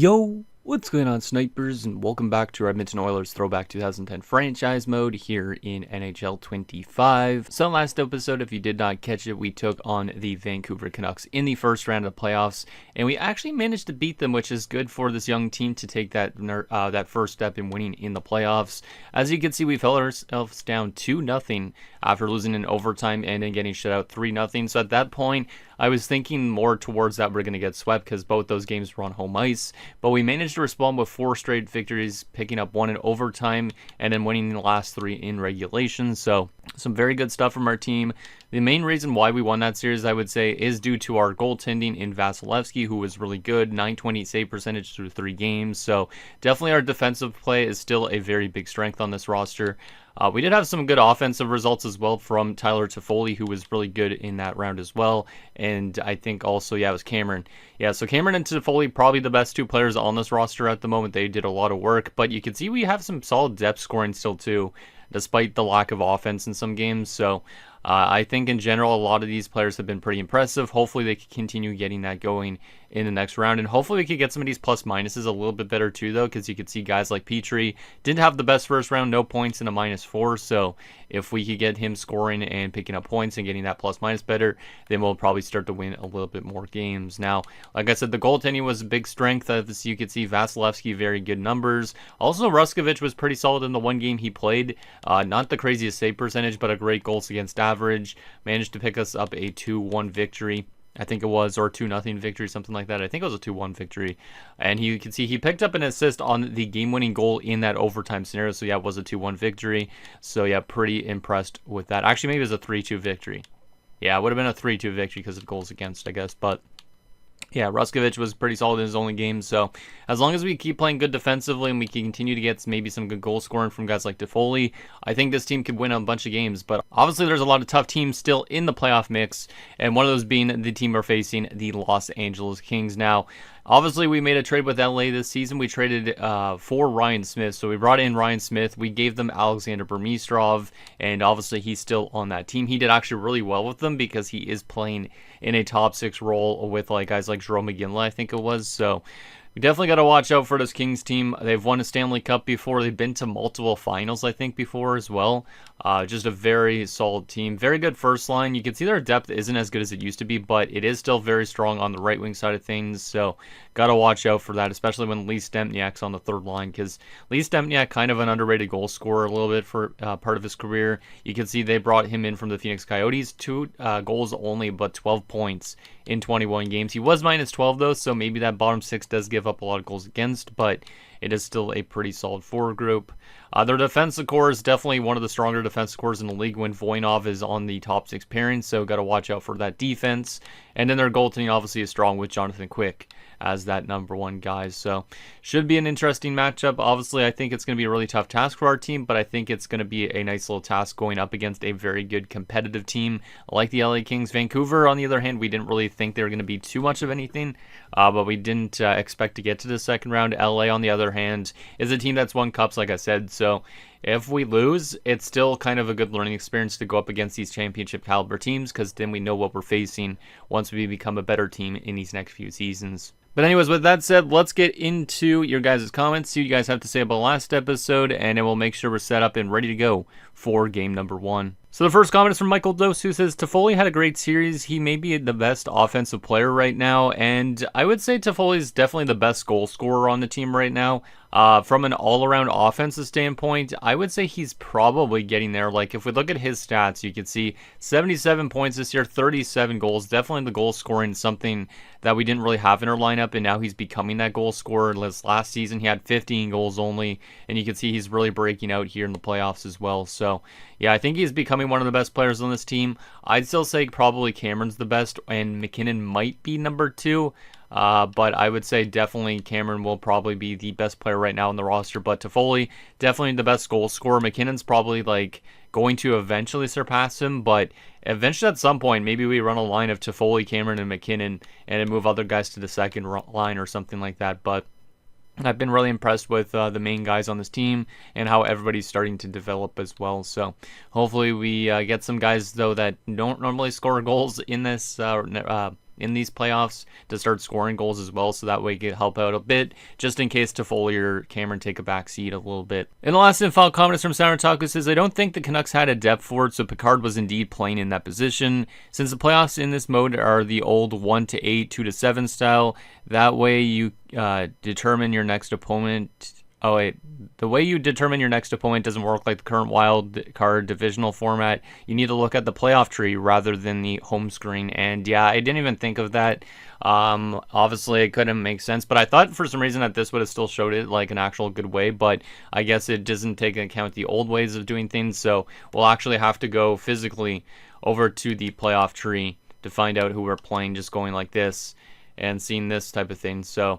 Yo, what's going on, snipers, and welcome back to our Edmonton Oilers Throwback 2010 franchise mode here in NHL 25. So last episode, if you did not catch it, we took on the Vancouver Canucks in the first round of the playoffs, and we actually managed to beat them, which is good for this young team to take that first step in winning in the playoffs. As you can see, we held ourselves down 2-0 after losing in overtime and then getting shut out 3-0. So at that point, I was thinking more towards that we're going to get swept because both those games were on home ice. But we managed to respond with 4 straight victories, picking up 1 in overtime and then winning the last 3 in regulation. So some very good stuff from our team. The main reason why we won that series, I would say, is due to our goaltending in Vasilevsky, who was really good, .920 save percentage through 3 games. So definitely our defensive play is still a very big strength on this roster. We did have some good offensive results as well from Tyler Toffoli, who was really good in that round as well. And I think also, it was Cameron. Yeah, so Cameron and Toffoli, probably the best 2 players on this roster at the moment. They did a lot of work, but you can see we have some solid depth scoring still too, despite the lack of offense in some games. So I think in general, a lot of these players have been pretty impressive. Hopefully they can continue getting that going in the next round. And hopefully we could get some of these plus minuses a little bit better too, though, because you could see guys like Petrie didn't have the best first round, no points and a -4. So if we could get him scoring and picking up points and getting that plus minus better, then we'll probably start to win a little bit more games. Now, like I said, the goaltending was a big strength. As you could see, Vasilevsky, very good numbers. Also, Ruskovich was pretty solid in the one game he played. Not the craziest save percentage, but a great goals against average. Managed to pick us up a 2-1 victory, I think it was, or 2-0 victory, something like that. I think it was a 2-1 victory. And you can see he picked up an assist on the game-winning goal in that overtime scenario. So, it was a 2-1 victory. So, pretty impressed with that. Actually, maybe it was a 3-2 victory. Yeah, it would have been a 3-2 victory because of goals against, I guess. But yeah, Ruskovich was pretty solid in his only game. So as long as we keep playing good defensively and we can continue to get maybe some good goal scoring from guys like Toffoli, I think this team could win a bunch of games. But obviously there's a lot of tough teams still in the playoff mix, and one of those being the team we're facing, the Los Angeles Kings. Now, obviously, we made a trade with LA this season. We traded for Ryan Smith. So we brought in Ryan Smith. We gave them Alexander Burmistrov, and obviously he's still on that team. He did actually really well with them because he is playing in a top 6 role with guys like Jerome McGinley, I think it was. So we definitely got to watch out for this Kings team. They've won a Stanley Cup before. They've been to multiple finals, I think, before as well. Just a very solid team. Very good first line. You can see their depth isn't as good as it used to be, but it is still very strong on the right wing side of things. So got to watch out for that, especially when Lee Stempniak's on the third line, because Lee Stempniak, kind of an underrated goal scorer a little bit for part of his career. You can see they brought him in from the Phoenix Coyotes. 2 goals only, but 12 points in 21 games. He was -12 though, so maybe that bottom 6 does give up a lot of goals against, but it is still a pretty solid forward group. Their defensive core is definitely one of the stronger defensive cores in the league when Voinov is on the top 6 pairing, so got to watch out for that defense. And then their goaltending obviously is strong with Jonathan Quick as that #1 guy. So should be an interesting matchup. Obviously, I think it's going to be a really tough task for our team, but I think it's going to be a nice little task going up against a very good competitive team like the LA Kings. Vancouver, on the other hand, we didn't really think they were going to be too much of anything, but we didn't expect to get to the second round. LA, on the other hand, is a team that's won cups, like I said. So if we lose, it's still kind of a good learning experience to go up against these championship caliber teams, because then we know what we're facing once we become a better team in these next few seasons. But anyways, with that said, let's get into your guys' comments, see what you guys have to say about last episode, and then we'll make sure we're set up and ready to go for game #1. So the first comment is from Michael Dose, who says, Toffoli had a great series. He may be the best offensive player right now, and I would say Toffoli is definitely the best goal scorer on the team right now. From an all-around offensive standpoint, I would say he's probably getting there. Like, if we look at his stats, you can see 77 points this year, 37 goals. Definitely the goal scoring is something that we didn't really have in our lineup, and now he's becoming that goal scorer. Last season, he had 15 goals only, and you can see he's really breaking out here in the playoffs as well. So, yeah, I think he's becoming one of the best players on this team. I'd still say probably Cameron's the best, and McKinnon might be #2. But I would say definitely Cameron will probably be the best player right now on the roster. But Toffoli, definitely the best goal scorer. McKinnon's probably going to eventually surpass him, but eventually at some point, maybe we run a line of Toffoli, Cameron, and McKinnon, and then move other guys to the second line or something like that. But I've been really impressed with the main guys on this team and how everybody's starting to develop as well. So hopefully we get some guys, though, that don't normally score goals in this in these playoffs to start scoring goals as well, so that way it could help out a bit, just in case Toffoli or Cameron take a back seat a little bit. And the last and final comment is from Saurataku says, I don't think the Canucks had a depth for it, so Picard was indeed playing in that position. Since the playoffs in this mode are the old 1-8, 2-7 style, that way you determine your next opponent. Oh wait, the way you determine your next opponent doesn't work like the current wild card divisional format. You need to look at the playoff tree rather than the home screen. And yeah, I didn't even think of that. Obviously it couldn't make sense, but I thought for some reason that this would have still showed it like an actual good way, but I guess it doesn't take into account the old ways of doing things. So we'll actually have to go physically over to the playoff tree to find out who we're playing, just going like this and seeing this type of thing. So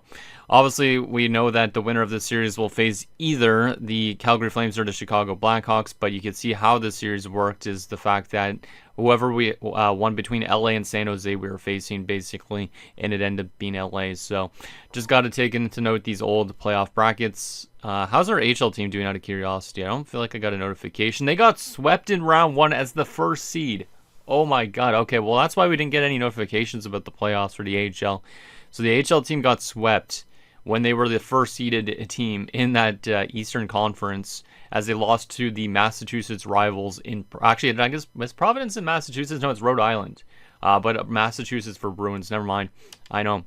obviously we know that the winner of this series will face either the Calgary Flames or the Chicago Blackhawks, but you can see how the series worked is the fact that whoever we won between LA and San Jose we were facing basically, and it ended up being LA. So just got to take into note these old playoff brackets. How's our HL team doing out of curiosity? I don't feel like I got a notification. They got swept in round 1 as the first seed. Oh my god, okay, well that's why we didn't get any notifications about the playoffs for the AHL. So the AHL team got swept when they were the first seeded team in that Eastern Conference, as they lost to the Massachusetts rivals in, actually I guess, was Providence in Massachusetts? No, it's Rhode Island. But Massachusetts for Bruins, never mind. I know,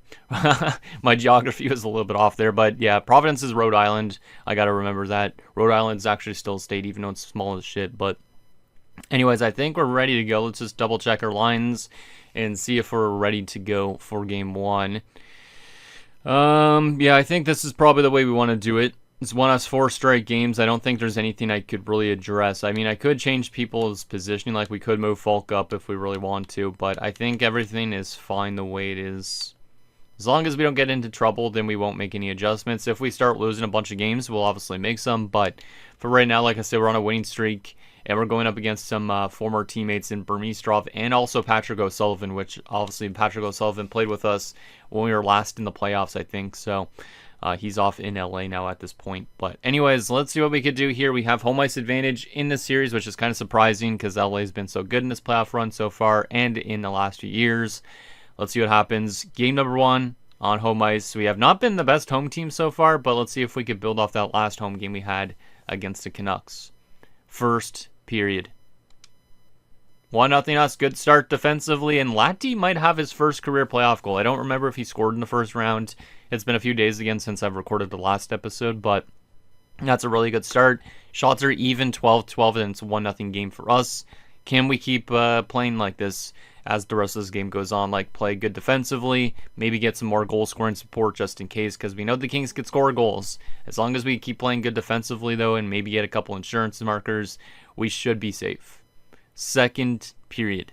my geography was a little bit off there, but yeah, Providence is Rhode Island. I gotta remember that. Rhode Island's actually still a state, even though it's small as shit, but anyways, I think we're ready to go. Let's just double check our lines and see if we're ready to go for game 1. Yeah, I think this is probably the way we want to do it. It's won us 4 straight games. I don't think there's anything I could really address. I mean, I could change people's positioning, like we could move Falk up if we really want to, but I think everything is fine the way it is. As long as we don't get into trouble, then we won't make any adjustments. If we start losing a bunch of games, we'll obviously make some, but for right now, like I said, we're on a winning streak. And we're going up against some former teammates in Burmistrov and also Patrick O'Sullivan, which obviously Patrick O'Sullivan played with us when we were last in the playoffs, I think. So he's off in LA now at this point. But anyways, let's see what we could do here. We have home ice advantage in this series, which is kind of surprising because LA's been so good in this playoff run so far and in the last few years. Let's see what happens. Game number 1 on home ice. We have not been the best home team so far, but let's see if we could build off that last home game we had against the Canucks. First period. 1-0 us. Good start defensively, and Latty might have his first career playoff goal. I don't remember if he scored in the first round. It's been a few days again since I've recorded the last episode, but that's a really good start. Shots are even 12-12, and it's a 1-0 game for us. Can we keep playing like this as the rest of this game goes on? Like, play good defensively, maybe get some more goal scoring support just in case, because we know the Kings could score goals. As long as we keep playing good defensively, though, and maybe get a couple insurance markers, we should be safe. Second period.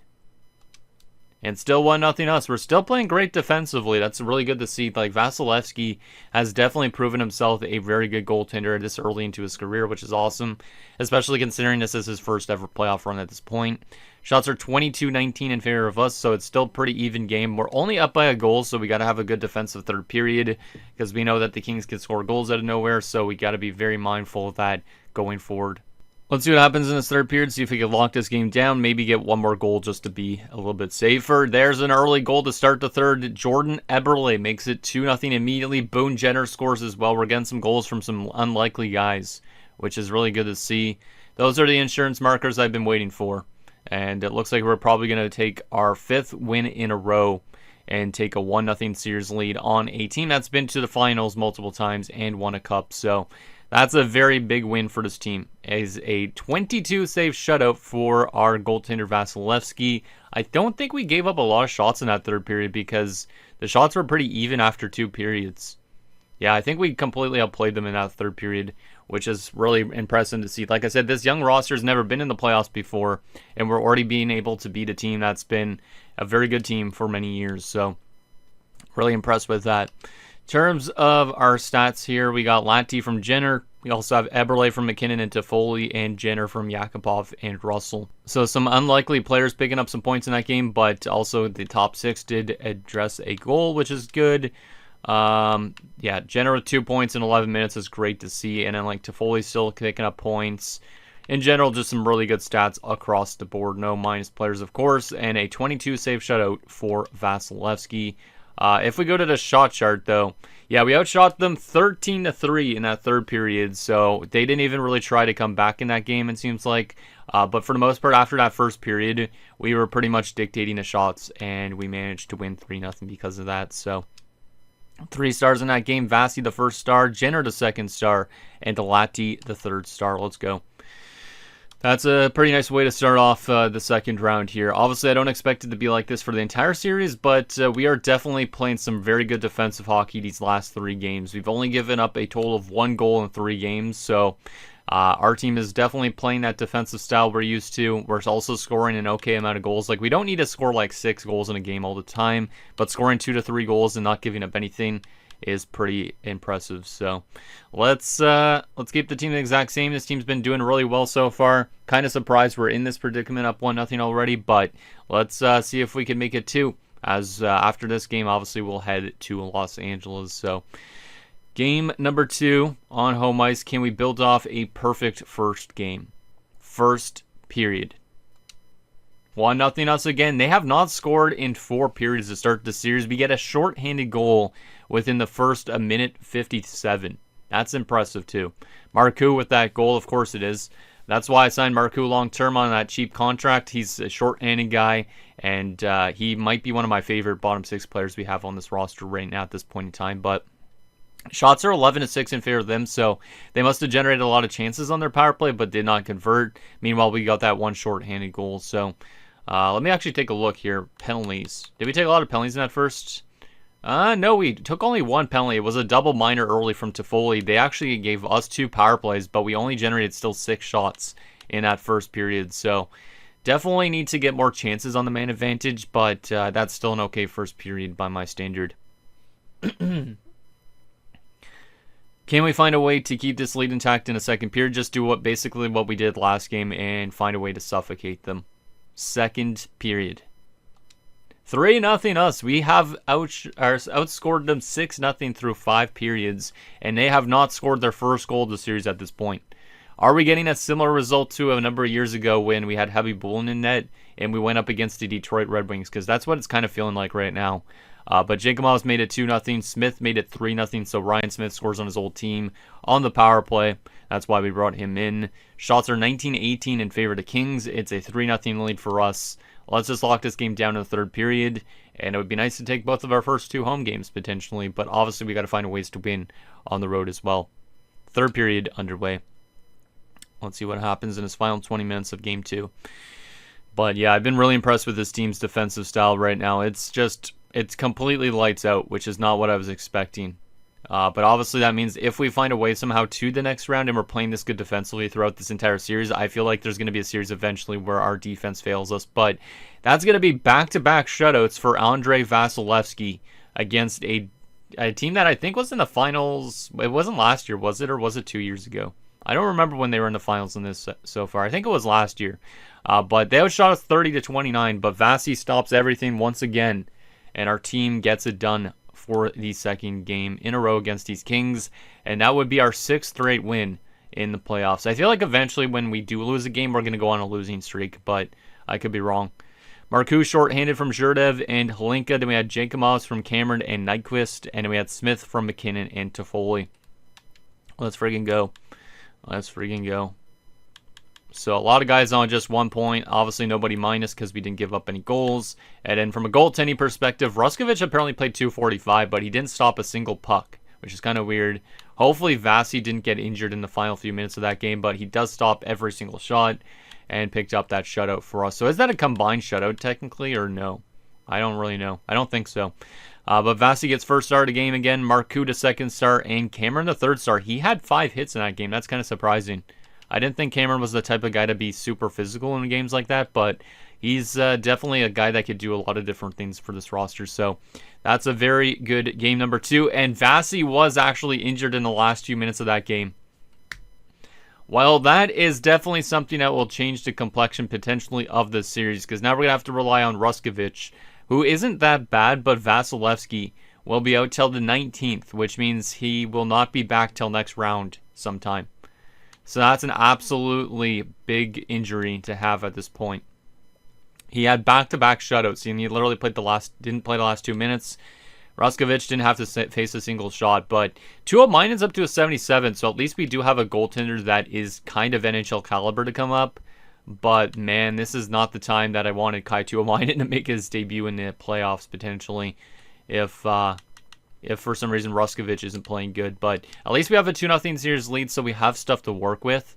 And still 1-0 us. We're still playing great defensively. That's really good to see. Like, Vasilevsky has definitely proven himself a very good goaltender this early into his career, which is awesome, especially considering this is his first ever playoff run at this point. Shots are 22-19 in favor of us, so it's still pretty even game. We're only up by a goal, so we got to have a good defensive third period because we know that the Kings can score goals out of nowhere, so we got to be very mindful of that going forward. Let's see what happens in this third period, see if we can lock this game down, maybe get one more goal just to be a little bit safer. There's an early goal to start the third. Jordan Eberle makes it 2-0 immediately. Boone Jenner scores as well. We're getting some goals from some unlikely guys, which is really good to see. Those are the insurance markers I've been waiting for. And it looks like we're probably going to take our 5th win in a row and take a 1-0 series lead on a team that's been to the finals multiple times and won a cup. So that's a very big win for this team. It is a 22-save shutout for our goaltender Vasilevsky. I don't think we gave up a lot of shots in that third period because the shots were pretty even after 2 periods. Yeah, I think we completely outplayed them in that third period, which is really impressive to see. Like I said, this young roster has never been in the playoffs before, and we're already being able to beat a team that's been a very good team for many years. So, really impressed with that. In terms of our stats here, we got Latty from Jenner. We also have Eberle from McKinnon and Toffoli, and Jenner from Yakupov and Russell. So some unlikely players picking up some points in that game, but also the top 6 did address a goal, which is good. Yeah, Jenner with 2 points in 11 minutes is great to see, and then like Toffoli still picking up points. in general, just some really good stats across the board. No minus players, of course, and a 22 save shutout for Vasilevsky. If we go to the shot chart, though, yeah, we outshot them 13-3 in that third period, so they didn't even really try to come back in that game, it seems like. But for the most part, after that first period, we were pretty much dictating the shots, and we managed to win 3-0 because of that. So 3 stars in that game. Vasi the first star, Jenner the second star, and Delati the third star. Let's go. That's a pretty nice way to start off the second round here. Obviously, I don't expect it to be like this for the entire series, but we are definitely playing some very good defensive hockey these last 3 games. We've only given up a total of 1 goal in 3 games, so our team is definitely playing that defensive style we're used to. We're also scoring an okay amount of goals. Like, we don't need to score like 6 goals in a game all the time, but scoring 2 to 3 goals and not giving up anything is pretty impressive. So let's keep the team the exact same. This team's been doing really well so far. Kind of surprised we're in this predicament, up 1-0 already, but let's see if we can make it 2. As after this game, obviously we'll head to Los Angeles. So game number 2 on home ice. Can we build off a perfect first game? First period. 1-0 us again. They have not scored in 4 periods to start the series. We get a shorthanded goal within the first minute 57. That's impressive too. Marcoux with that goal, of course it is. That's why I signed Marcoux long-term on that cheap contract. He's a short-handed guy, and he might be one of my favorite bottom 6 players we have on this roster right now at this point in time. But shots are 11-6 in favor of them, so they must have generated a lot of chances on their power play, but did not convert. Meanwhile, we got that one short-handed goal. So let me actually take a look here. Penalties. Did we take a lot of penalties in that first? No, we took only 1 penalty. It was a double minor early from Toffoli. They actually gave us 2 power plays, but we only generated still 6 shots in that first period. So definitely need to get more chances on the man advantage, but that's still an okay first period by my standard. Can we find a way to keep this lead intact in a second period? Just do basically what we did last game and find a way to suffocate them. Second period. 3-0 us. We have outscored them 6-0 through 5 periods, and they have not scored their first goal of the series at this point. Are we getting a similar result to a number of years ago when we had Heavy Bullen in net and we went up against the Detroit Red Wings? Because that's what it's kind of feeling like right now. But Jankumov's made it 2-0. Smith made it 3-0, so Ryan Smith scores on his old team on the power play. That's why we brought him in. Shots are 19-18 in favor of the Kings. It's a 3-0 lead for us. Let's just lock this game down in the third period, and it would be nice to take both of our first 2 home games potentially, but obviously we got to find ways to win on the road as well. Third period underway. Let's see what happens in his final 20 minutes of game 2. But yeah, I've been really impressed with this team's defensive style right now. It's completely lights out, which is not what I was expecting. But obviously that means if we find a way somehow to the next round and we're playing this good defensively throughout this entire series, I feel like there's going to be a series eventually where our defense fails us. But that's going to be back-to-back shutouts for Andrei Vasilevsky against a team that I think was in the finals. It wasn't last year, was it? Or was it 2 years ago? I don't remember when they were in the finals in this so far. I think it was last year. But they outshot us 30-29, but Vasi stops everything once again, and our team gets it done for the second game in a row against these Kings, and that would be our 6th straight win in the playoffs. I feel like eventually when we do lose a game, we're going to go on a losing streak, but I could be wrong. Marcoux shorthanded from Zherdev and Hlinka. Then we had Jankumovs from Cameron and Nyquist, and then we had Smith from McKinnon and Toffoli. Let's friggin' go. Let's friggin' go. So a lot of guys on just 1 point. Obviously nobody minus because we didn't give up any goals. And then from a goaltending perspective, Ruskovich apparently played .245, but he didn't stop a single puck, which is kind of weird. Hopefully Vasi didn't get injured in the final few minutes of that game, but he does stop every single shot and picked up that shutout for us. So is that a combined shutout technically or no? I don't really know. I don't think so. But Vasi gets first star of the game again. Marcoux the second star, and Cameron the third star. He had 5 hits in that game. That's kind of surprising. I didn't think Cameron was the type of guy to be super physical in games like that, but he's definitely a guy that could do a lot of different things for this roster. So that's a very good game number 2. And Vasi was actually injured in the last few minutes of that game. Well, that is definitely something that will change the complexion potentially of this series, because now we're going to have to rely on Ruskovich, who isn't that bad, but Vasilevsky will be out till the 19th, which means he will not be back till next round sometime. So that's an absolutely big injury to have at this point. He had back-to-back shutouts, and he literally didn't play the last 2 minutes. Ruskovic didn't have to face a single shot, but 2-0 mine is up to a 77, so at least we do have a goaltender that is kind of NHL caliber to come up. But man, this is not the time that I wanted Kai Tuomainen to make his debut in the playoffs potentially, if for some reason Ruskovic isn't playing good. But at least we have a 2-0 series lead, so we have stuff to work with.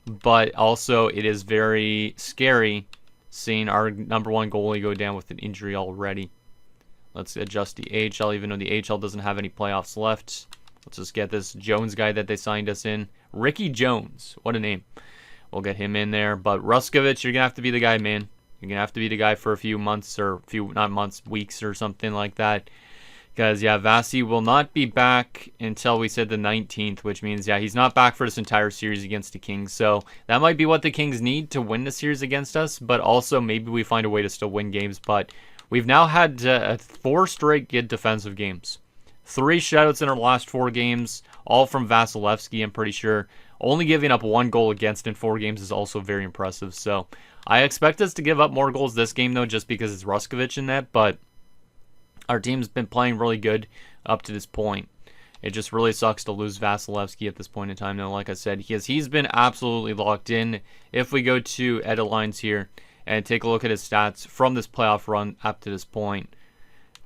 But also, it is very scary seeing our number one goalie go down with an injury already. Let's adjust the AHL, even though the AHL doesn't have any playoffs left. Let's just get this Jones guy that they signed us in. Ricky Jones. What a name. We'll get him in there. But Ruskovic, you're going to have to be the guy, man. You're going to have to be the guy for a few months, or not months, weeks or something like that. Because, yeah, Vasi will not be back until we said the 19th, which means, yeah, he's not back for this entire series against the Kings. So that might be what the Kings need to win the series against us, but also maybe we find a way to still win games. But we've now had 4 straight good defensive games. 3 shutouts in our last 4 games, all from Vasilevsky, I'm pretty sure. Only giving up 1 goal against in 4 games is also very impressive. So I expect us to give up more goals this game, though, just because it's Ruskovic in that. But our team's been playing really good up to this point. It just really sucks to lose Vasilevsky at this point in time, though, like I said, because he's been absolutely locked in. If we go to edit lines here and take a look at his stats from this playoff run up to this point,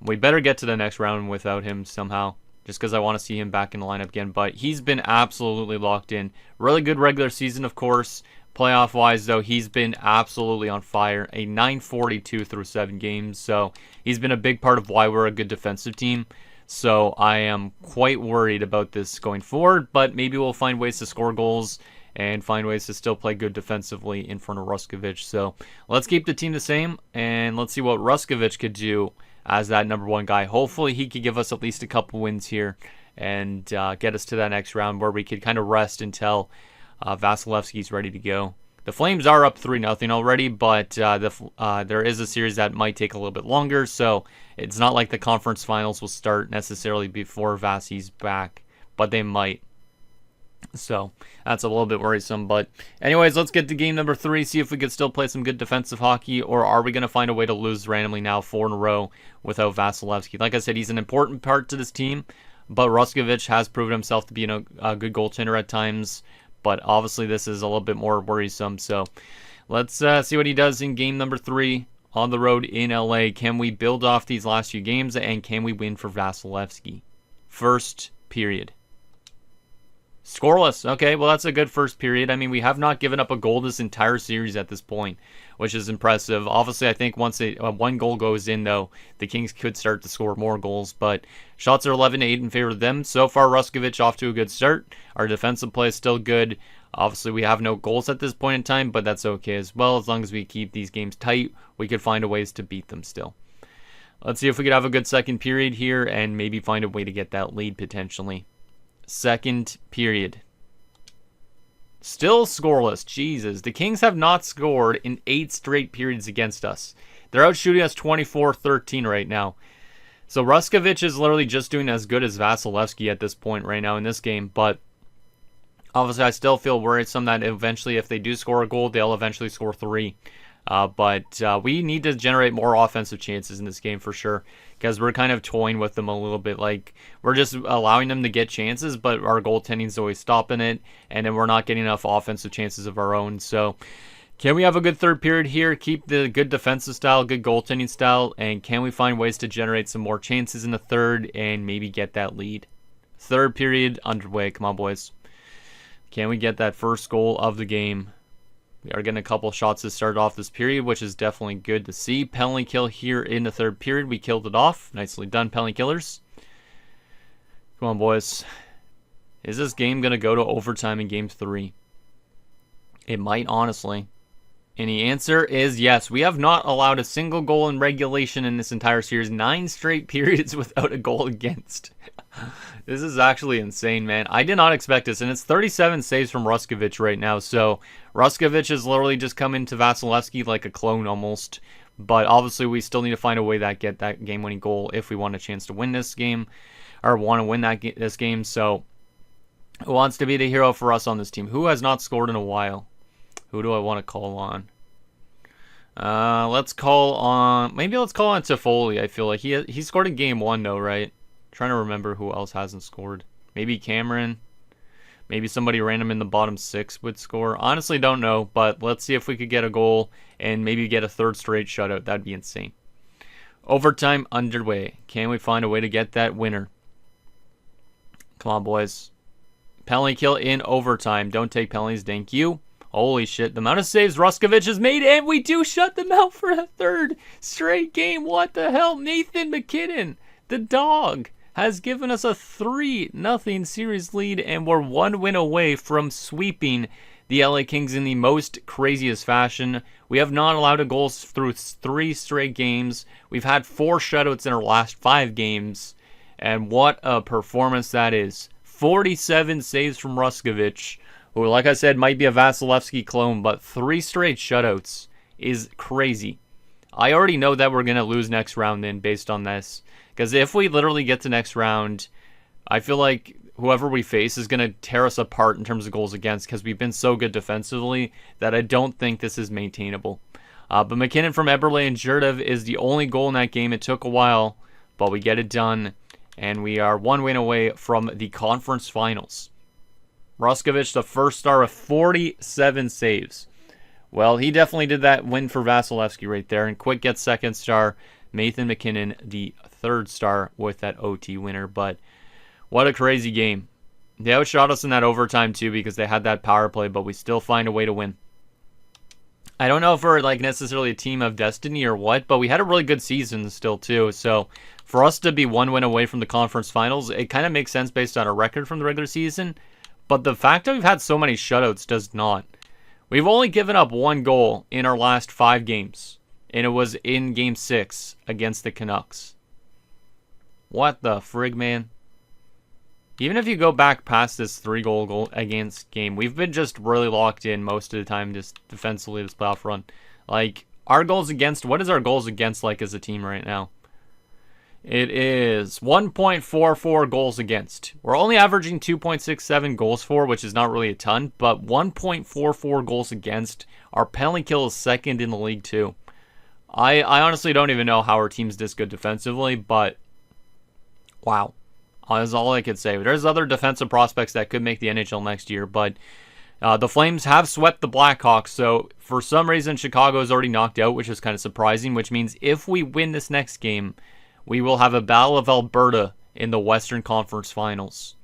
we better get to the next round without him somehow, just because I want to see him back in the lineup again. But he's been absolutely locked in. Really good regular season, of course. Playoff-wise, though, he's been absolutely on fire. A 942 through 7 games. So he's been a big part of why we're a good defensive team. So I am quite worried about this going forward. But maybe we'll find ways to score goals and find ways to still play good defensively in front of Ruskovic. So let's keep the team the same, and let's see what Ruskovic could do as that number one guy. Hopefully he could give us at least a couple wins here and get us to that next round where we could kind of rest until Vasilevsky's ready to go. The Flames are up 3-0 already, but there is a series that might take a little bit longer, so it's not like the conference finals will start necessarily before Vasi's back, but they might. So that's a little bit worrisome. But anyways, let's get to game number 3, see if we could still play some good defensive hockey, or are we going to find a way to lose randomly now 4 in a row without Vasilevsky. Like I said, he's an important part to this team, but Ruskovic has proven himself to be a good goaltender at times, but obviously this is a little bit more worrisome. So let's see what he does in game number 3 on the road in LA. Can we build off these last few games, and can we win for Vasilevsky? First period. Scoreless. Okay, well, that's a good first period. I mean, we have not given up a goal this entire series at this point, which is impressive. Obviously, I think once one goal goes in, though, the Kings could start to score more goals, but shots are 11-8 in favor of them. So far, Ruskovic off to a good start. Our defensive play is still good. Obviously, we have no goals at this point in time, but that's okay as well. As long as we keep these games tight, we could find a ways to beat them still. Let's see if we could have a good second period here and maybe find a way to get that lead potentially. Second period. Still scoreless. Jesus. The Kings have not scored in 8 straight periods against us. They're out shooting us 24-13 right now. So Ruskovic is literally just doing as good as Vasilevsky at this point right now in this game. But obviously I still feel worrisome that eventually if they do score a goal, they'll eventually score 3. But we need to generate more offensive chances in this game for sure, because we're kind of toying with them a little bit. Like, we're just allowing them to get chances, but our goaltending is always stopping it, and then we're not getting enough offensive chances of our own. So can we have a good third period here, keep the good defensive style, good goaltending style, and can we find ways to generate some more chances in the third and maybe get that lead? Third period underway. Come on, boys. Can we get that first goal of the game? We are getting a couple shots to start off this period, which is definitely good to see. Penalty kill here in the third period. We killed it off. Nicely done, penalty killers. Come on, boys. Is this game going to go to overtime in game 3? It might, honestly. And the answer is yes. We have not allowed a single goal in regulation in this entire series. 9 straight periods without a goal against. This is actually insane, man. I did not expect this, and it's 37 saves from Ruskovic right now. So Ruskovic has literally just come into Vasilevsky like a clone almost. But obviously we still need to find a way that get that game-winning goal if we want a chance to win this game, or want to win this game. So Who wants to be the hero for us on this team? Who has not scored in a while? Who do I want to call on? Let's call on Toffoli. I feel like he scored in game 1 though, right? Trying to remember who else hasn't scored. Maybe Cameron. Maybe somebody random in the bottom 6 would score. Honestly, don't know, but let's see if we could get a goal and maybe get a third straight shutout. That'd be insane. Overtime underway. Can we find a way to get that winner? Come on, boys. Penalty kill in overtime. Don't take penalties, thank you. Holy shit, the amount of saves Ruskovich has made, and we do shut them out for a third straight game. What the hell? Nathan McKinnon, the dog, has given us a 3-0 series lead, and we're 1 win away from sweeping the LA Kings in the most craziest fashion. We have not allowed a goal through 3 straight games. We've had 4 shutouts in our last 5 games, and what a performance that is. 47 saves from Ruskovich, who, like I said, might be a Vasilevsky clone, but 3 straight shutouts is crazy. I already know that we're going to lose next round then based on this, because if we literally get to next round, I feel like whoever we face is going to tear us apart in terms of goals against, because we've been so good defensively that I don't think this is maintainable. But McKinnon from Eberle and Jurdev is the only goal in that game. It took a while, but we get it done, and we are 1 win away from the conference finals. Ruskovich, the first star with 47 saves. Well, he definitely did that win for Vasilevsky right there. And Quick gets second star. Nathan McKinnon, the third star with that OT winner. But what a crazy game. They outshot us in that overtime too because they had that power play, but we still find a way to win. I don't know if we're like necessarily a team of destiny or what, but we had a really good season still too. So for us to be 1 win away from the conference finals, it kind of makes sense based on our record from the regular season. But the fact that we've had so many shutouts does not. We've only given up 1 goal in our last 5 games, and it was in Game 6 against the Canucks. What the frig, man? Even if you go back past this 3-goal against game, we've been just really locked in most of the time just defensively this playoff run. Like, our goals against, what is our goals against like as a team right now? It is 1.44 goals against. We're only averaging 2.67 goals for, which is not really a ton, but 1.44 goals against. Our penalty kill is second in the league too. I honestly don't even know how our team's this good defensively, but wow. That's all I could say. There's other defensive prospects that could make the NHL next year, but the Flames have swept the Blackhawks, so for some reason Chicago is already knocked out, which is kind of surprising, which means if we win this next game, we will have a Battle of Alberta in the Western Conference Finals.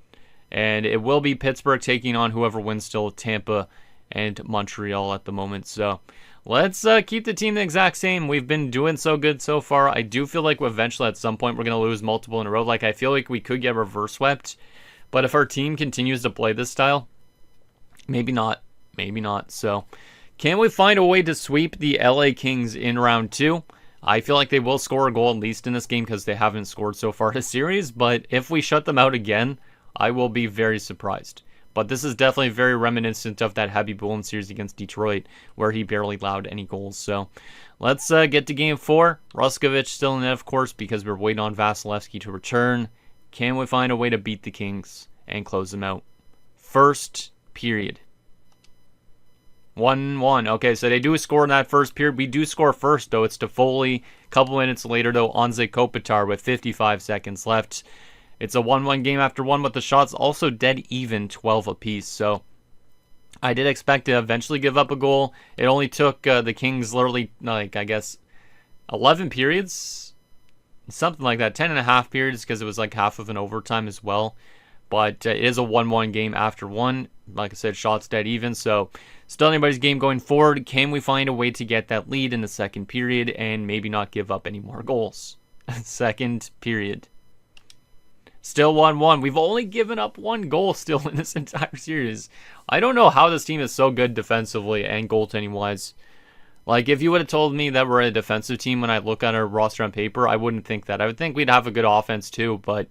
And it will be Pittsburgh taking on whoever wins still, Tampa and Montreal at the moment. So let's keep the team the exact same. We've been doing so good so far. I do feel like eventually at some point we're going to lose multiple in a row. Like I feel like we could get reverse swept. But if our team continues to play this style, maybe not. Maybe not. So can we find a way to sweep the LA Kings in round 2? I feel like they will score a goal at least in this game because they haven't scored so far this series. But if we shut them out again, I will be very surprised. But this is definitely very reminiscent of that Happy Bullen series against Detroit where he barely allowed any goals. So let's get to game 4. Ruskovich still in it, of course, because we're waiting on Vasilevsky to return. Can we find a way to beat the Kings and close them out? First period. 1-1. Okay, so they do score in that first period. We do score first, though. It's Toffoli. A couple minutes later, though, Anze Kopitar with 55 seconds left. It's a 1-1 game after 1, but the shots also dead even, 12 apiece. So I did expect to eventually give up a goal. It only took the Kings literally, like, I guess, 11 periods? Something like that. 10.5 periods because it was like half of an overtime as well. But it is a 1-1 game after 1. Like I said, shots dead even. So still anybody's game going forward. Can we find a way to get that lead in the second period and maybe not give up any more goals? Second period. Still 1-1. We've only given up 1 goal still in this entire series. I don't know how this team is so good defensively and goaltending-wise. Like, if you would have told me that we're a defensive team when I look at our roster on paper, I wouldn't think that. I would think we'd have a good offense too, but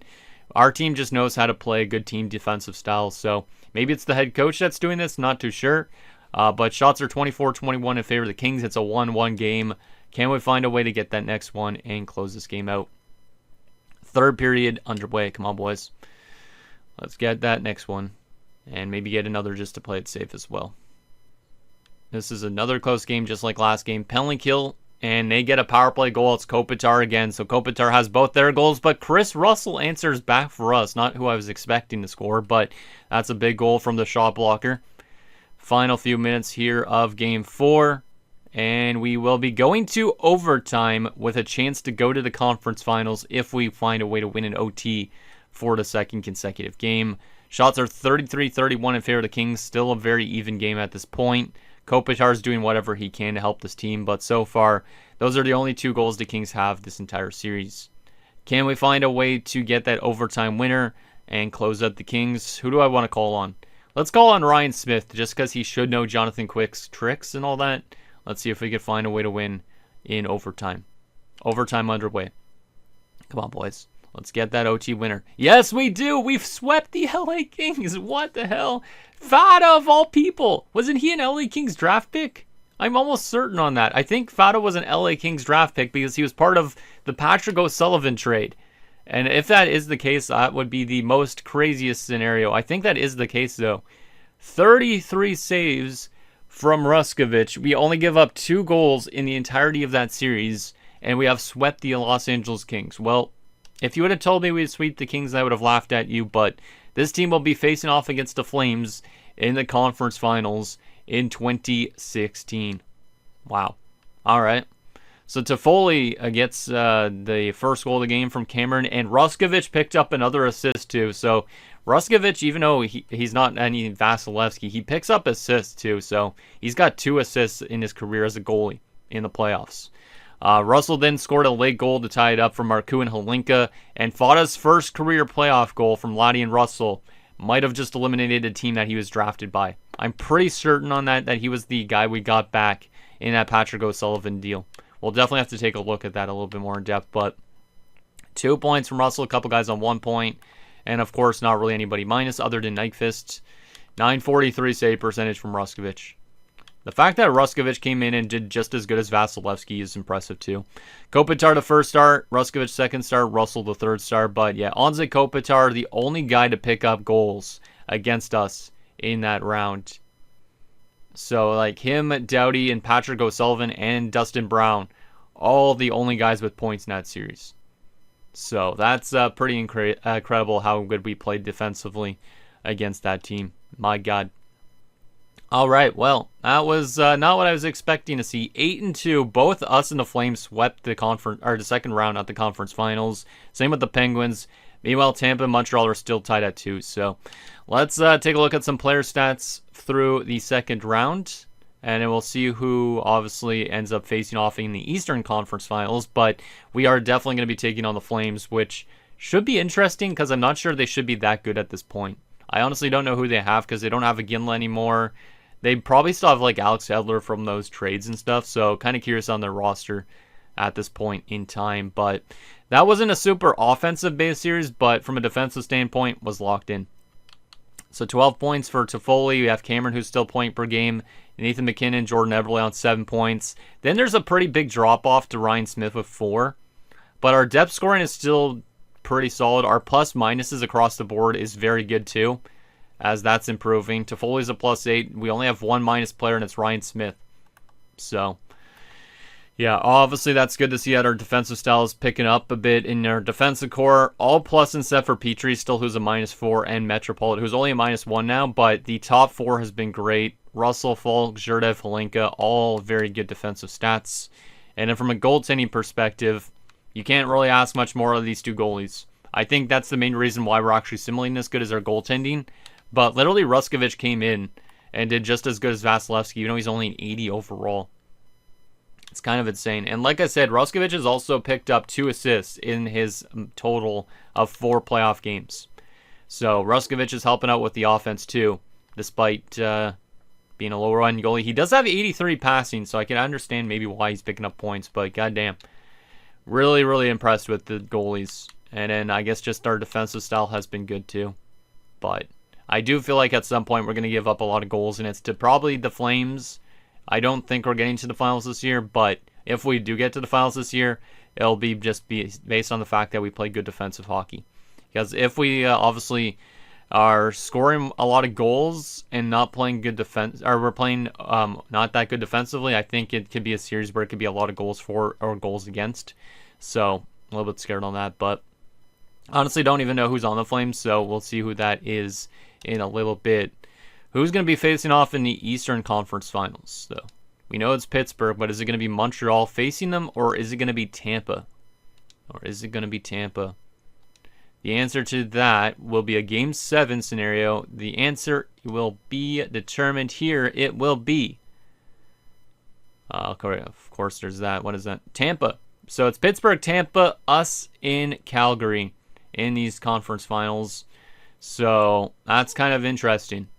our team just knows how to play a good team defensive style. So maybe it's the head coach that's doing this, not too sure. But shots are 24-21 in favor of the Kings. It's a 1-1 game. Can we find a way to get that next one and close this game out? Third period underway. Come on, boys. Let's get that next one. and maybe get another just to play it safe as well. This is another close game just like last game. Penalty kill, and they get a power play goal. It's Kopitar again, so Kopitar has both their goals, but Chris Russell answers back for us. Not who I was expecting to score, but that's a big goal from the shot blocker. Final few minutes here of Game 4, and we will be going to overtime with a chance to go to the conference finals if we find a way to win an OT for the second consecutive game. Shots are 33-31 in favor of the Kings. Still a very even game at this point. Kopitar is doing whatever he can to help this team, but so far, those are the only 2 goals the Kings have this entire series. Can we find a way to get that overtime winner and close out the Kings? Who do I want to call on? Let's call on Ryan Smith, just because he should know Jonathan Quick's tricks and all that. Let's see if we can find a way to win in overtime. Overtime underway. Come on, boys. Let's get that OT winner. Yes, we do. We've swept the LA Kings. What the hell? Fada of all people. Wasn't he an LA Kings draft pick? I'm almost certain on that. I think Fada was an LA Kings draft pick because he was part of the Patrick O'Sullivan trade. And if that is the case, that would be the most craziest scenario. I think that is the case, though. 33 saves from Ruskovich. We only give up 2 goals in the entirety of that series, and we have swept the Los Angeles Kings. Well, if you would have told me we'd sweep the Kings, I would have laughed at you, but this team will be facing off against the Flames in the conference finals in 2016. Wow. All right. So Toffoli gets the first goal of the game from Cameron, and Ruskovich picked up another assist too. So Ruskovich, even though he's not any Vasilevsky, he picks up assists too. So he's got 2 assists in his career as a goalie in the playoffs. Russell then scored a late goal to tie it up from Markku and Hlinka, and Fada's first career playoff goal from Laddie and Russell might have just eliminated a team that he was drafted by. I'm pretty certain on that he was the guy we got back in that Patrick O'Sullivan deal. We'll definitely have to take a look at that a little bit more in depth, but 2 points from Russell, a couple guys on 1 point, and of course not really anybody minus other than Nyquist. 943 save percentage from Ruskovich. The fact that Ruskovich came in and did just as good as Vasilevsky is impressive too. Kopitar the first start, Ruskovich second start, Russell the third start. But yeah, Anze Kopitar, the only guy to pick up goals against us in that round. So like him, Doughty, and Patrick O'Sullivan, and Dustin Brown, all the only guys with points in that series. So that's pretty incredible how good we played defensively against that team. My God. All right, well, that was not what I was expecting to see. 8-2, both us and the Flames swept the second round at the conference finals. Same with the Penguins. Meanwhile, Tampa and Montreal are still tied at 2. So let's take a look at some player stats through the second round, and then we'll see who obviously ends up facing off in the Eastern Conference Finals. But we are definitely going to be taking on the Flames, which should be interesting because I'm not sure they should be that good at this point. I honestly don't know who they have because they don't have a Ginla anymore. They probably still have like Alex Edler from those trades and stuff, so kind of curious on their roster at this point in time. But that wasn't a super offensive-based series, but from a defensive standpoint, was locked in. So 12 points for Toffoli. We have Cameron, who's still point per game. Nathan McKinnon, Jordan Eberle on 7 points. Then there's a pretty big drop-off to Ryan Smith with 4. But our depth scoring is still pretty solid. Our plus-minuses across the board is very good, too, as that's improving. Toffoli's a +8. We only have 1 minus player, and it's Ryan Smith. So, yeah, obviously that's good to see that our defensive style is picking up a bit in our defensive core. All plus and set for Petrie, still who's a -4, and Metropolitan, who's only a -1 now, but the top 4 has been great. Russell, Falk, Zherdev, Hlinka, all very good defensive stats. And then from a goaltending perspective, you can't really ask much more of these 2 goalies. I think that's the main reason why we're actually similarly as good as our goaltending. But literally, Ruskovich came in and did just as good as Vasilevsky, even though he's only an 80 overall. It's kind of insane. And like I said, Ruskovich has also picked up 2 assists in his total of 4 playoff games. So Ruskovich is helping out with the offense too, despite being a lower run goalie. He does have 83 passing, so I can understand maybe why he's picking up points. But goddamn, really, really impressed with the goalies. And then I guess just our defensive style has been good too. But I do feel like at some point we're going to give up a lot of goals, and it's to probably the Flames. I don't think we're getting to the finals this year, but if we do get to the finals this year, it'll be based on the fact that we play good defensive hockey. Because if we obviously are scoring a lot of goals and not playing good defense, or we're playing not that good defensively. I think it could be a series where it could be a lot of goals for or goals against. So a little bit scared on that, but honestly don't even know who's on the Flames, so we'll see who that is in a little bit. Who's going to be facing off in the Eastern Conference Finals, though? We know it's Pittsburgh, but is it going to be Montreal facing them, or is it going to be Tampa? The answer to that will be a Game 7 scenario. The answer will be determined here. It will be, of course, there's that. What is that? Tampa. So it's Pittsburgh, Tampa, us in Calgary in these conference finals. So that's kind of interesting.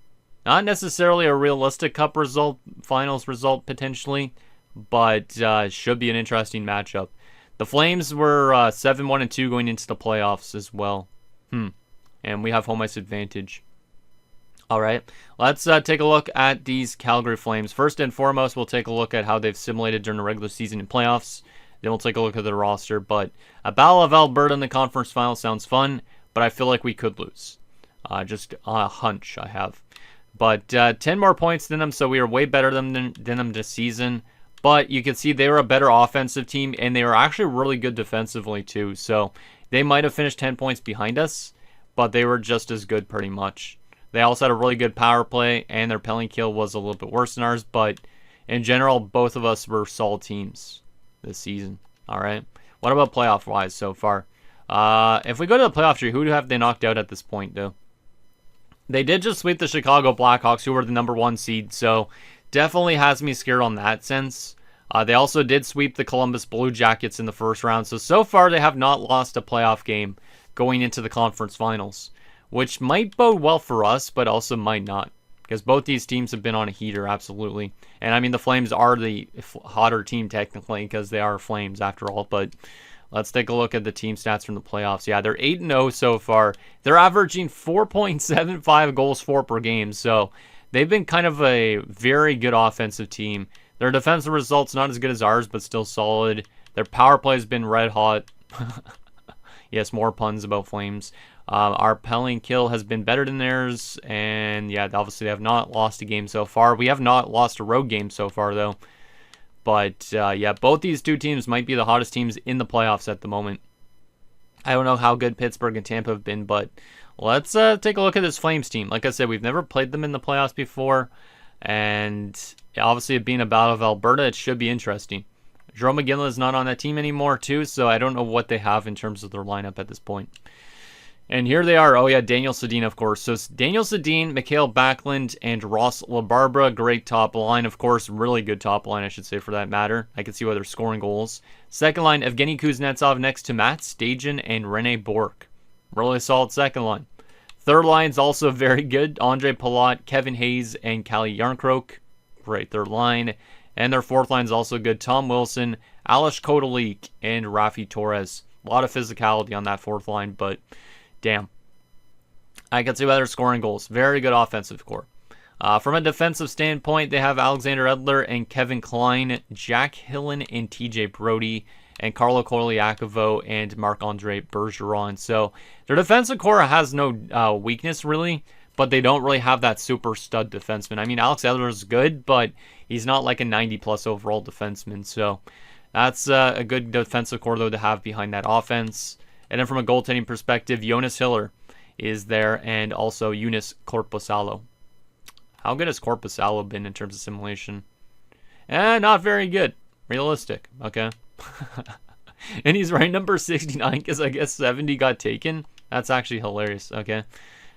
Not necessarily a realistic cup result, finals result potentially, but should be an interesting matchup. The Flames were 7-1-2 going into the playoffs as well. And we have home ice advantage. All right, let's take a look at these Calgary Flames. First and foremost, we'll take a look at how they've simulated during the regular season and playoffs. Then we'll take a look at the roster. But a Battle of Alberta in the conference final sounds fun, but I feel like we could lose. Just a hunch I have. But 10 more points than them, so we are way better than them this season. But you can see they were a better offensive team, and they were actually really good defensively too. So they might have finished 10 points behind us, but they were just as good pretty much. They also had a really good power play, and their penalty kill was a little bit worse than ours. But in general, both of us were solid teams this season. All right. What about playoff-wise so far? If we go to the playoff tree, who have they knocked out at this point, though? They did just sweep the Chicago Blackhawks, who were the number 1 seed, so definitely has me scared on that sense. They also did sweep the Columbus Blue Jackets in the first round, so far they have not lost a playoff game going into the conference finals, which might bode well for us, but also might not, because both these teams have been on a heater, absolutely. And I mean, the Flames are the hotter team technically, because they are Flames after all, but let's take a look at the team stats from the playoffs. Yeah, they're 8-0 so far. They're averaging 4.75 goals for per game, so they've been kind of a very good offensive team. Their defensive results not as good as ours, but still solid. Their power play has been red hot. Yes, more puns about Flames. Our penalty kill has been better than theirs, and yeah, obviously they have not lost a game so far. We have not lost a road game so far, though. But yeah, both these two teams might be the hottest teams in the playoffs at the moment. I don't know how good Pittsburgh and Tampa have been, but let's take a look at this Flames team. Like I said, we've never played them in the playoffs before, and obviously it being a Battle of Alberta, it should be interesting. Jerome McGinley is not on that team anymore, too, so I don't know what they have in terms of their lineup at this point. And here they are. Oh, yeah, Daniel Sedin, of course. So Daniel Sedin, Mikhail Backlund, and Ross LaBarbera. Great top line, of course. Really good top line, I should say, for that matter. I can see why they're scoring goals. Second line, Evgeny Kuznetsov next to Matt Stajan and Rene Bourque. Really solid second line. Third line's also very good. Andre Palat, Kevin Hayes, and Kalle Järnkrok. Great third line. And their fourth line's also good. Tom Wilson, Aleš Kotelik, and Rafi Torres. A lot of physicality on that fourth line, but damn. I can see why they're scoring goals. Very good offensive core. From a defensive standpoint, they have Alexander Edler and Kevin Klein, Jack Hillen and TJ Brody, and Carlo Koliakovo and Marc-Andre Bergeron. So their defensive core has no weakness, really, but they don't really have that super stud defenseman. I mean, Alex Edler is good, but he's not like a 90-plus overall defenseman. So that's a good defensive core, though, to have behind that offense. And then from a goaltending perspective, Jonas Hiller is there, and also Joonas Korpisalo. How good has Korpisalo been in terms of simulation? Not very good. Realistic, okay. And he's ranked number 69 because I guess 70 got taken. That's actually hilarious, okay.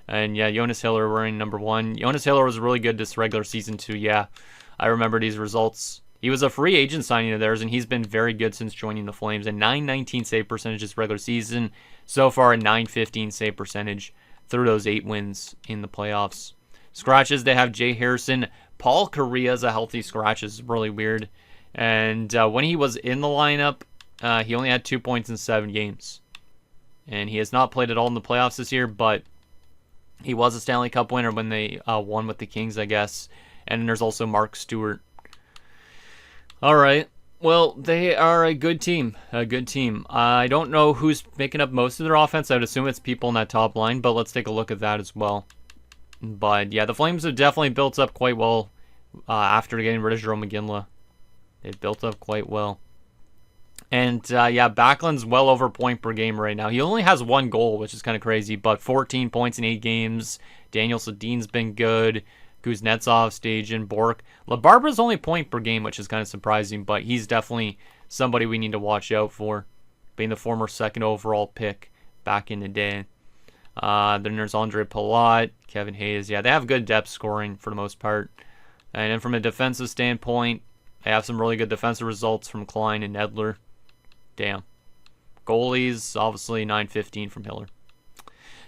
And yeah, Jonas Hiller wearing number 1. Jonas Hiller was really good this regular season too, yeah. I remember these results. He was a free agent signing of theirs, and he's been very good since joining the Flames. A .919 save percentage this regular season. So far, a .915 save percentage through those 8 wins in the playoffs. Scratches, they have Jay Harrison. Paul Correa is a healthy scratch. Is really weird. And when he was in the lineup, he only had 2 points in 7 games. And he has not played at all in the playoffs this year, but he was a Stanley Cup winner when they won with the Kings, I guess. And then there's also Mark Stewart. All right. Well, they are a good team. A good team. I don't know who's making up most of their offense. I would assume it's people in that top line, but let's take a look at that as well. But yeah, the Flames have definitely built up quite well after getting rid of Jerome McGinley. They've built up quite well. And yeah, Backlund's well over point per game right now. He only has 1 goal, which is kind of crazy, but 14 points in 8 games. Daniel Sedin's been good. Kuznetsov, Stajan, Bork. LaBarbera's only point per game, which is kind of surprising, but he's definitely somebody we need to watch out for, being the former 2nd overall pick back in the day. Then there's Andre Palat, Kevin Hayes. Yeah, they have good depth scoring for the most part. And then from a defensive standpoint, they have some really good defensive results from Klein and Edler. Damn. Goalies, obviously 9-15 from Hiller.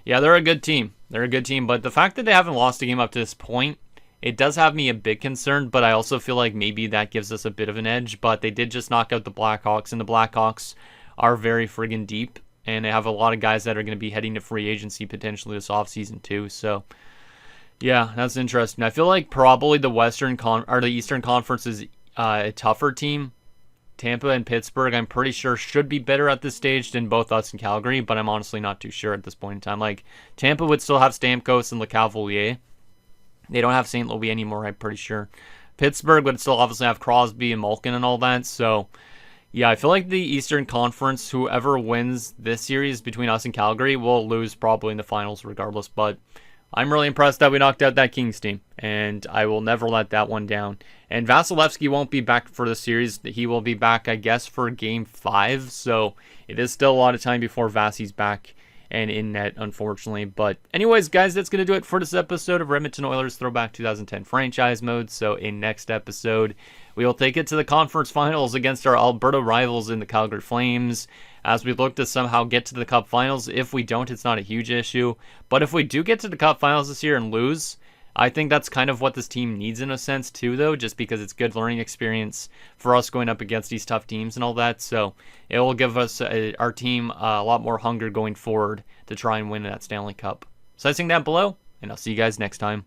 Yeah, they're a good team. They're a good team, but the fact that they haven't lost a game up to this point, it does have me a bit concerned, but I also feel like maybe that gives us a bit of an edge. But they did just knock out the Blackhawks, and the Blackhawks are very friggin' deep, and they have a lot of guys that are going to be heading to free agency potentially this offseason too. So, yeah, that's interesting. I feel like probably the Eastern Conference is a tougher team. Tampa and Pittsburgh, I'm pretty sure, should be better at this stage than both us and Calgary, but I'm honestly not too sure at this point in time. Like, Tampa would still have Stamkos and LeCavalier. They don't have St. Louis anymore, I'm pretty sure. Pittsburgh would still obviously have Crosby and Malkin and all that, so yeah, I feel like the Eastern Conference, whoever wins this series between us and Calgary will lose probably in the finals regardless, but I'm really impressed that we knocked out that Kings team, and I will never let that one down. And Vasilevsky won't be back for the series. He will be back, I guess, for Game 5, so it is still a lot of time before Vasi's back and in net, unfortunately. But anyways, guys, that's going to do it for this episode of Edmonton Oilers Throwback 2010 Franchise Mode. So in next episode, we will take it to the conference finals against our Alberta rivals in the Calgary Flames, as we look to somehow get to the Cup finals. If we don't, it's not a huge issue. But if we do get to the Cup finals this year and lose, I think that's kind of what this team needs in a sense too, though, just because it's good learning experience for us going up against these tough teams and all that. So it will give us, our team, a lot more hunger going forward to try and win that Stanley Cup. So I think that below, and I'll see you guys next time.